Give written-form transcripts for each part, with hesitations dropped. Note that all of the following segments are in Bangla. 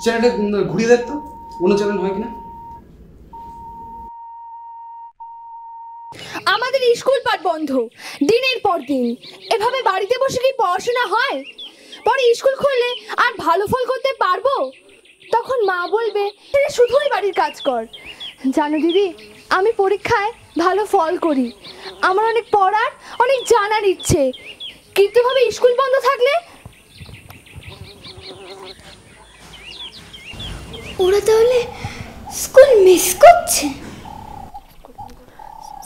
চ্যানেলটা ঘুরিয়ে দেখতো অন্য চ্যানেল হয় কিনা। আমাদের স্কুল পাঠ বন্ধ দিনের পর দিন, এভাবে বাড়িতে বসে কি পড়াশোনা হয়? পরে স্কুল খুললে আর ভালো ফল করতে পারবো? তখন মা বলবে শুধুই বাড়ির কাজ কর। জানো দিদি, আমি পরীক্ষায় ভালো ফল করি, আমার অনেক পড়ার অনেক জানার ইচ্ছে, কিন্তু ভাবে স্কুল বন্ধ থাকলে ওরা তাহলে স্কুল মিস করছে।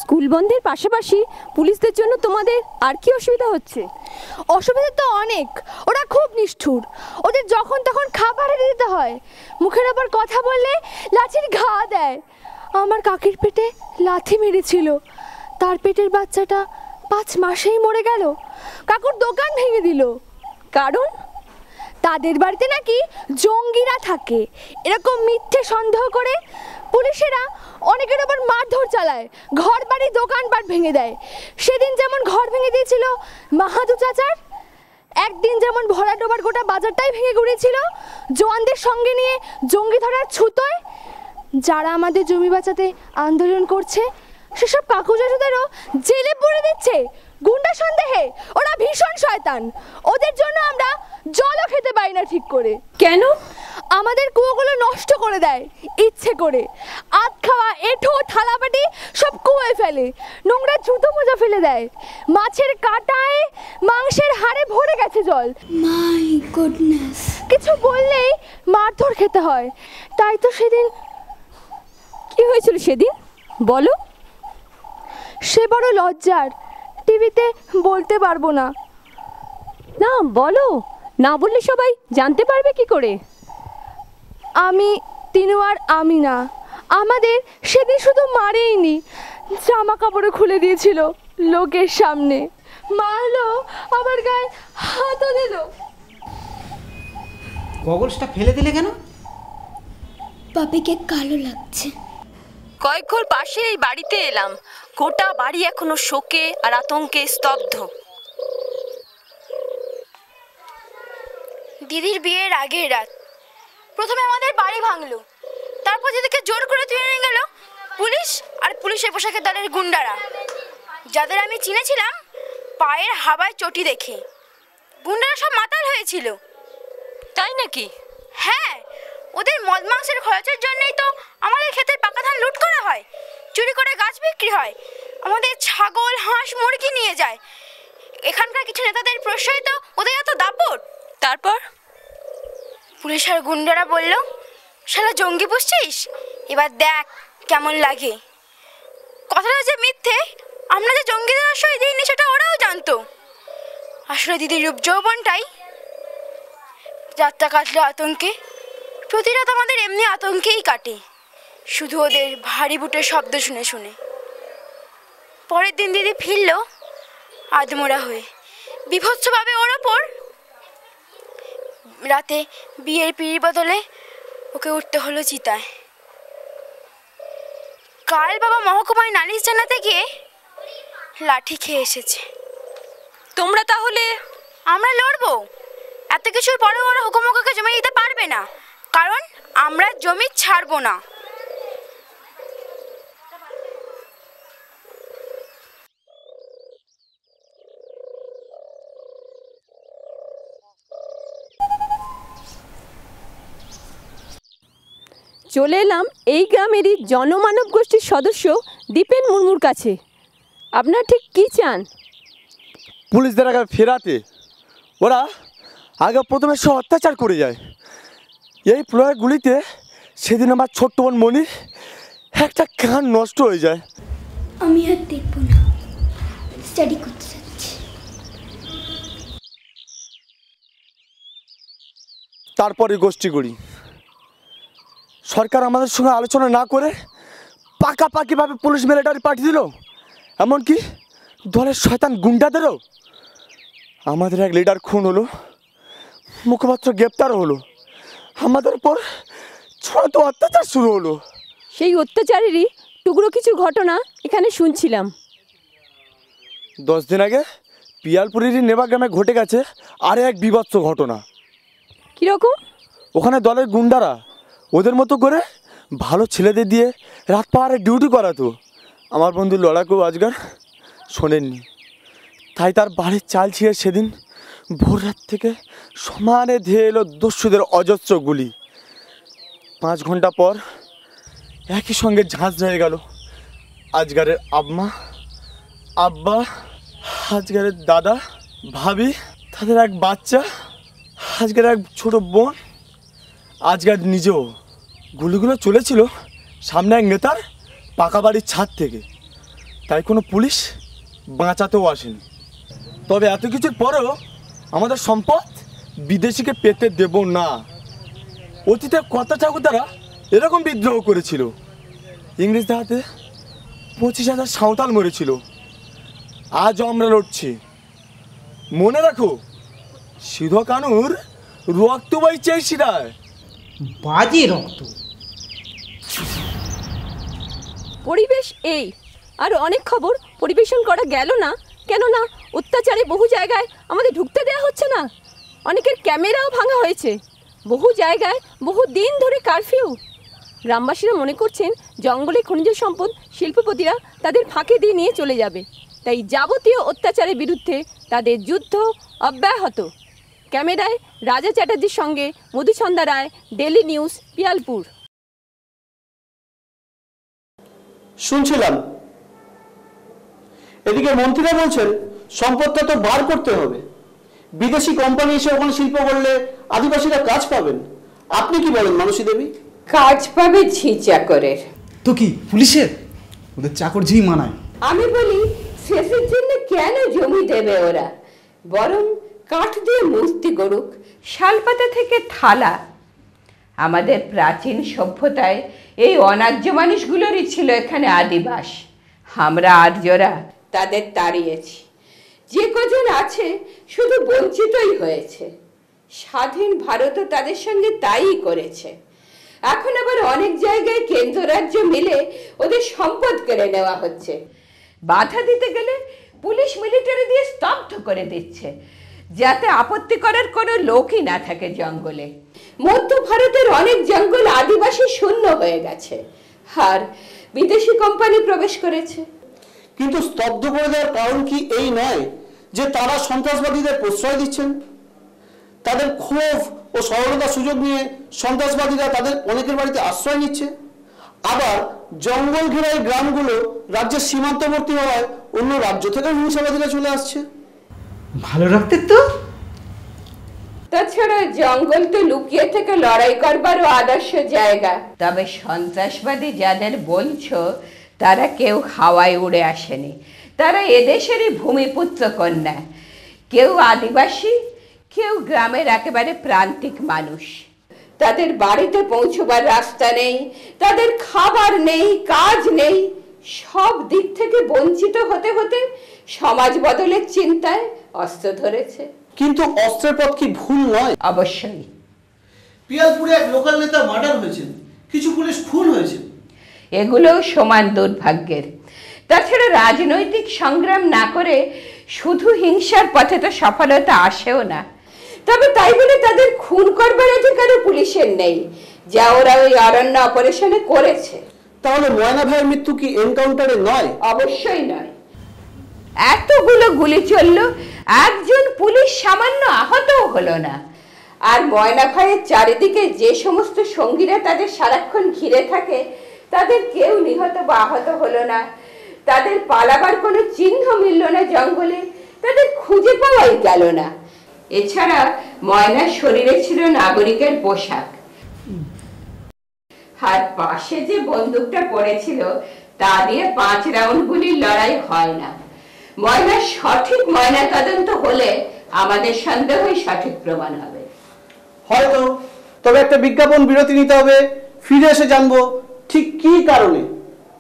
স্কুল বন্ধের পাশাপাশি পুলিশদের জন্য তোমাদের আর কি অসুবিধা হচ্ছে? অসুবিধা তো অনেক, ওরা খুব নিষ্ঠুর, ওদের যখন তখন খাবার এনে দিতে হয়, মুখের ওপর কথা বললে লাঠির ঘা দেয়। আমার কাকির পেটে লাথি মেরেছিল, তার পেটের বাচ্চাটা 5 মাসেই মরে গেল। কাকুর দোকান ভেঙে দিল, কারণ তাদের বাড়িতে নাকি জঙ্গিরা থাকে। এরকম মিথ্যে সন্দেহ করে পুলিশেরা অনেকের ওপর মারধর চালায়, ঘর বাড়ি দোকানপাট ভেঙে দেয়। সেদিন যেমন ঘর ভেঙে দিয়েছিল মাহাদু চাচার, একদিন যেমন ভরাডোবার গোটা বাজারটাই ভেঙে গুড়িয়েছিল জওয়ানদের সঙ্গে নিয়ে জঙ্গি ধরার ছুতোয়। যারা আমাদের জমি বাঁচাতে আন্দোলন করছে সেসব কাকু চাচুদেরও জেলে পুরে দিচ্ছে গুন্ডা সন্দেহে। ওরা ভীষণ শয়তান, ওদের জন্য আমরা জলও খেতে পাই না ঠিক করে। কেন? আমাদের কুয়োগুলো নষ্ট করে দেয় ইচ্ছে করে, আধ খাওয়া এঁঠো থালাবাটি সব কুয়োয় ফেলে, নোংরা জুতো মোজা ফেলে দেয়, মাছের কাঁটায় মাংসের হাড়ে ভরে গেছে জল। মাই গুডনেস, কিছু বললেই মারধর খেতে হয়। তাই তো সেদিন কি হয়েছিল সেদিন বলো? সে বড় লজ্জার, টিভিতে বলতে পারবো না। না বলো, না বললে সবাই জানতে পারবে কি করে? আমি তিনু আর আমি না, আমাদের সেদিন শুধু মারেইনি, জামা কাপড়ে খুলে দিয়েছিল লোকের সামনে, মারলো, আমার গায়ে হাতও দিল। গগলসটা ফেলে দিলে কেন? পাপিকে কালো লাগছে। কয়েক ঘর পাশের এই বাড়িতে এলাম, গোটা বাড়ি এখনো শোকে আর আতঙ্কে স্তব্ধ। দিদির বিয়ের আগের রাত, প্রথমে আমাদের বাড়ি ভাঙলো, তারপর দিদিকে জোর করে তুলে নিয়ে গেল পুলিশ আর পুলিশের পোশাকের দলের গুন্ডারা, যাদের আমি চিনেছিলাম পায়ের হাওয়ায় চটি দেখে। গুন্ডারা সব মাতাল হয়েছিল। তাই নাকি? হ্যাঁ, ওদের মদ মাংসের খরচের জন্যই তো আমাদের ক্ষেতের পাকা ধান লুট করা হয়, চুরি করে গাছ বিক্রি হয়, আমাদের ছাগল হাঁস মুরগি নিয়ে যায়। এখানকার কিছু নেতাদের প্রশ্রয় তো ওদের এত দাপট। তারপর পুলিশ আর গুন্ডারা বলল, শালা জঙ্গি পুষছিস, এবার দেখ কেমন লাগে। কথাটা যে মিথ্যে, আমরা যে জঙ্গিদের আশ্রয় দিইনি সেটা ওরাও জানতো। আসলে দিদির রূপ যৌবনটাই রাতটা কাটলো আতঙ্কে। প্রতি রাত আমাদের এমনি আতঙ্কেই কাটে, শুধু ওদের ভারী বুটের শব্দ শুনে শুনে। পরের দিন দিদি ফিরল আধমোড়া হয়ে, বিভৎসভাবে ওর ওপর। রাতে বিয়ের পিড়ির বদলে ওকে উঠতে হলো চিতায়। কাল বাবা মহকুমায় নালিশ জানাতে গিয়ে লাঠি খেয়ে এসেছে। তোমরা তাহলে? আমরা লড়বো, এত কিছুর পরেও ওরা হুকুমুকুকে জমি দিতে পারবে না, কারণ আমরা জমি ছাড়বো না। চলে এলাম এই গ্রামেরই জনমানব গোষ্ঠীর সদস্য দীপেন মুর্মুর কাছে। আপনারা ঠিক কী চান? পুলিশদের আগে ফেরাতে। ওরা আগে প্রথমে সব অত্যাচার করে যায়। এই প্রয়োগগুলিতে সেদিন আমার ছোট্ট বোন মনির একটা কান নষ্ট হয়ে যায়। আমি আর দেখবো না, স্টাডি করতে যাচ্ছি। তারপরে গোষ্ঠী করি। সরকার আমাদের সঙ্গে আলোচনা না করে পাকাপাকিভাবে পুলিশ মিলিটারি পাঠিয়ে দিল, এমনকি দলের শয়তান গুন্ডাদেরও। আমাদের এক লিডার খুন হলো, মুখপাত্র গ্রেপ্তারও হলো, আমাদের উপর ছোট অত্যাচার শুরু হলো। সেই অত্যাচারেরই টুকরো কিছু ঘটনা এখানে শুনছিলাম। 10 দিন আগে পিয়ালপুরেরই নেবা গ্রামে ঘটে গেছে আর এক বিভৎস ঘটনা। কীরকম? ওখানে দলের গুন্ডারা ওদের মতো করে ভালো ছেলেদের দিয়ে রাত পাহাড়ে ডিউটি করাতো। আমার বন্ধু লড়াকু আজকাল শোনেননি, তাই তার বাড়ির চাল ছিঁড়ে সেদিন ভোর রাত থেকে সমানে ধেয়ে এলো দস্যুদের অজস্র গুলি। 5 ঘন্টা পর একই সঙ্গে ঝাঁঝ হয়ে গেল আজগারের আব্বা, আজগারের দাদা, ভাবি, তাদের এক বাচ্চা, আজকের এক ছোট বোন, আজগার নিজেও। গুলিগুলো চলেছিল সামনে এক নেতার পাকা বাড়ির ছাদ থেকে, তাই কোনো পুলিশ বাঁচাতেও আসেনি। তবে এত কিছুর পরেও আমাদের সম্পদ বিদেশিকে পেতে দেব না। অতীতে কত ঠাকুরদারা এরকম বিদ্রোহ করেছিল, ইংরেজদের হাতে 25,000 সাঁওতাল মরেছিল। আজও আমরা লড়ছি। মনে রাখো, সিধো কানুর রক্ত বইছে শিরায়। বাজে রক্ত। পরিবেশ এই আর অনেক খবর পরিবেশন করা গেল না, কেননা অত্যাচারে বহু জায়গায় আমাদের ঢুকতে দেওয়া হচ্ছে না। অনেকের ক্যামেরাও ভাঙা হয়েছে, বহু জায়গায় বহু দিন ধরে কারফিউ। গ্রামবাসীরা মনে করছেন জঙ্গলে খনিজ সম্পদ শিল্পপতিরা তাদের ফাঁকে দিয়ে নিয়ে চলে যাবে, তাই যাবতীয় অত্যাচারের বিরুদ্ধে তাদের যুদ্ধ অব্যাহত। ক্যামেরায় রাজা চ্যাটার্জির সঙ্গে মধুচন্দা রায়, ডেলি নিউজ, পিয়ালপুর। শুনছিলাম এদিকে মন্ত্রীরা বলছেন সম্পদটা তো বার করতে হবে, বিদেশি কোম্পানি এসে ওখানে শিল্প করলে আদিবাসীরা কাজ পাবেন। আপনি কি বলেন মানসী দেবী? কাজ পাবে ঝি চাকরের। তো কি পুলিশের? ওদের চাকর ঝি মানায়। আমি বলি শেষের জন্য কেন জমি দেবে ওরা, বরং কাঠ দিয়ে মূর্তি গড়ুক, শালপাতা থেকে থালা। আমাদের প্রাচীন সভ্যতায় এই অনার্য মানুষগুলোরই ছিল এখানে আদিবাস। আমরা আর্যরা তাদের তাড়িয়েছি, যে কজন আছে শুধু বঞ্চিতই হয়েছে। স্বাধীন ভারতও তাদের সঙ্গে তাই করেছে। এখন আবার অনেক জায়গায় কেন্দ্র রাজ্য মিলে ওদের সম্পদ কেড়ে নেওয়া হচ্ছে। বাধা দিতে গেলে পুলিশ মিলিটারি দিয়ে স্তব্ধ করে দিচ্ছে, যাতে আপত্তি করার কোনো লোকই না থাকে জঙ্গলে। মধ্য ভারতের অনেক জঙ্গল আদিবাসী শূন্য হয়ে গেছে, আর বিদেশি কোম্পানি প্রবেশ করেছে। কিন্তু স্তব্ধ করে দেওয়ার কারণ কি এই নয় যে তারা সন্ত্রাসবাদীদের প্রশ্রয় দিচ্ছেন? তাদের ক্ষোভ ও সরলতার সুযোগ নিয়ে সন্ত্রাসবাদীরা তাদের অনেকের বাড়িতে আশ্রয় নিচ্ছে। আবার জঙ্গল ঘেরা এই গ্রামগুলো রাজ্যের সীমান্তবর্তী হওয়ায় অন্য রাজ্য থেকে হিংসাবাদীরা চলে আসছে। ভালো রাখতে তো। তাছাড়া জঙ্গল তো লুকিয়ে থেকে লড়াই করবারও আদর্শ জায়গা। তবে সন্ত্রাসবাদী যাদের বলছো তারা কেউ হাওয়ায় উড়ে আসেনি, তারা এদেশেরই ভূমিপুত্র কন্যা। কেউ আদিবাসী, কেউ গ্রামের একেবারে প্রান্তিক মানুষ। তাদের বাড়িতে পৌঁছবার রাস্তা নেই, তাদের খাবার নেই, কাজ নেই। সব দিক থেকে বঞ্চিত হতে হতে সমাজ বদলের চিন্তায় অস্ত্র ধরেছে। কিন্তু অস্ত্রের পথ কি ভুল নয়? অবশ্যই। পিয়ালপুরে এক লোকাল নেতা মার্ডার হয়েছেন, কিছু পুলিশ খুন হয়েছে। এগুলোও সমান দুর্ভাগ্যের। তাছাড়া রাজনৈতিক সংগ্রাম না করে শুধু হিংসার পথে তো সফলতা আসেও না। তবে তাই বলে তাদের খুন করবার অধিকারও পুলিশের নেই, যা ওরা ওই অরণ্য অপারেশনে করেছে। তাহলে ময়না ভাইয়ের মৃত্যু কি এনকাউন্টারে নয়? অবশ্যই নয়। এতগুলো গুলি চলল, একজন পুলিশ সামান্য আহতও হলো না। আর ময়না ভাইয়ের চারিদিকে যে সমস্ত সঙ্গীরা তাদের সারাক্ষণ ঘিরে থাকে, তাদের কেউ নিহত বা আহত হলো না। তাদের পালাবার কোনো চিহ্ন মিলল না জঙ্গলে, তাদের খুঁজে পাওয়াই গেল না। এছাড়া ময়নার শরীরে ছিল নাগরিকের পোশাক, আর পাশে যে বন্দুকটা পড়েছিল তা দিয়ে 5 রাউন্ড গুলির লড়াই হয় না। ময়নার সঠিক ময়না তদন্ত হলে আমাদের সন্দেহই সঠিক প্রমাণ হবে। হয়তো। তবে একটা বিজ্ঞাপন বিরতি নিতে হবে, ফিরে এসে জানবো ঠিক কি কারণে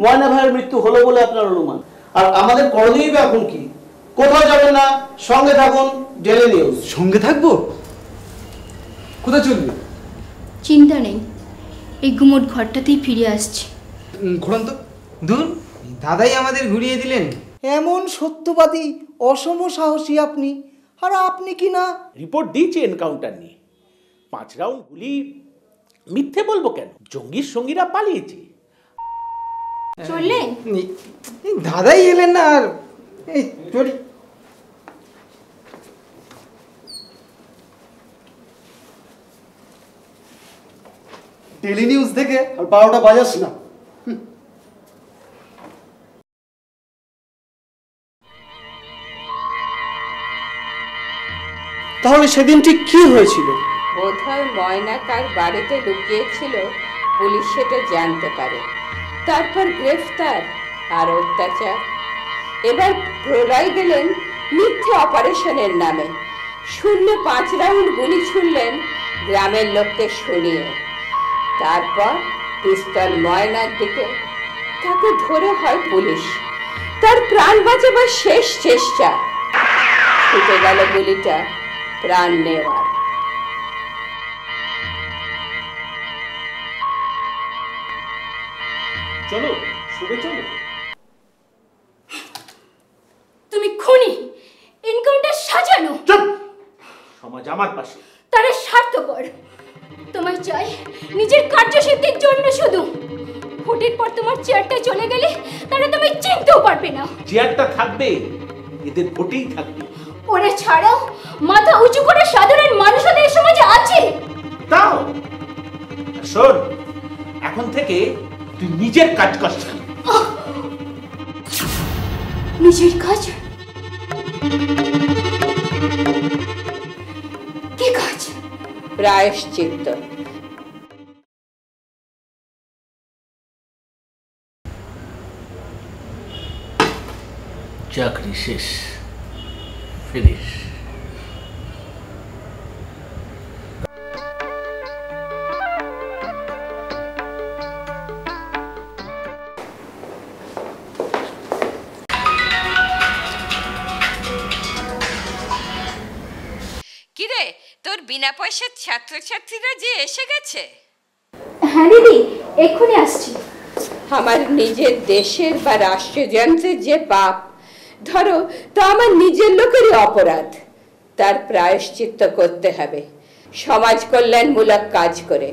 ময়না ভাইয়ের মৃত্যু হলো বলে আপনার অনুমান। আর আমাদের করণীয় বা এখন কি? কোথাও যাবেন না, সঙ্গে থাকুন ডেলি নিউজ। সঙ্গে থাকবো? কোথায় চলবি? চিন্তা নেই, এই গুমোট ঘরটাতেই ফিরে আসছি। ঘোরান তো। দূর, দাদাই আমাদের ঘুরিয়ে দিলেন। এমন সত্যবাদী অসম সাহসী আপনি, আর আপনি কি না রিপোর্ট দিয়েছে এনকাউন্টার নিয়ে। 5 রাউন্ড গুলি মিথ্যে বলবো কেন? জঙ্গির সঙ্গীরা পালিয়েছে। চললেন? এই দাদাই এলেন না, আর এই চলি। টেলি নিউজ দেখে আর 12টা বাজাস না। তাহলে সেদিন ঠিক কি হয়েছিল? বোধহয় ময়না কার বাড়িতে লুকিয়েছিল, পুলিশ সেটা জানতে পারে। তারপর গ্রেফতার আর অত্যাচার। এবার প্রলয় গেলেন মিথ্যে অপারেশনের নামে, 05 রাউন্ড গুলি ছুড়লেন গ্রামের লোককে শুনিয়ে। তারপর পিস্তল ময়নার দিকে, তাকে ধরে হয় পুলিশ। তার প্রাণ বাঁচাবার শেষ চেষ্টা, ছুটে গেল গুলিটা প্রাণ নেওয়ার। চলো শুভে চলো। তুমি খুনি, এনকাউন্টার সাজানো। চুপ! সমাজ আমার পাশে। তারা স্বার্থপর। তোমায় চাই নিজের কার্যসিদ্ধির জন্য শুধু। ভোটের পর তোমার চেয়ারটা চলে গেলে তারা তুমি চিনতেও পারবে না। চেয়ারটা থাকবে, এদের ভোটেই থাকবে। ওরে ছাড়াও মাথা উঁচু করে সাধারণ মানুষও এই সমাজে আছে। তাও শোন, এখন থেকে তুই নিজের কাজ করছিস। নিজের কাজ? কি কাজ? প্রায়শ্চিত্ত। চাকরি শেষ, ফিনিশ। কিরে, তোর বিনা পয়সার ছাত্রছাত্রীরা যে এসে গেছে। হ্যাঁ দিদি, এক্ষুনি আসছি। আমার নিজের দেশের বা রাষ্ট্রযন্ত্রের যে পাপ, ধরো তা আমার নিজের লোকেরই অপরাধ, তার প্রায়শ্চিত্ত করতে হবে সমাজ কল্যাণমূলক কাজ করে।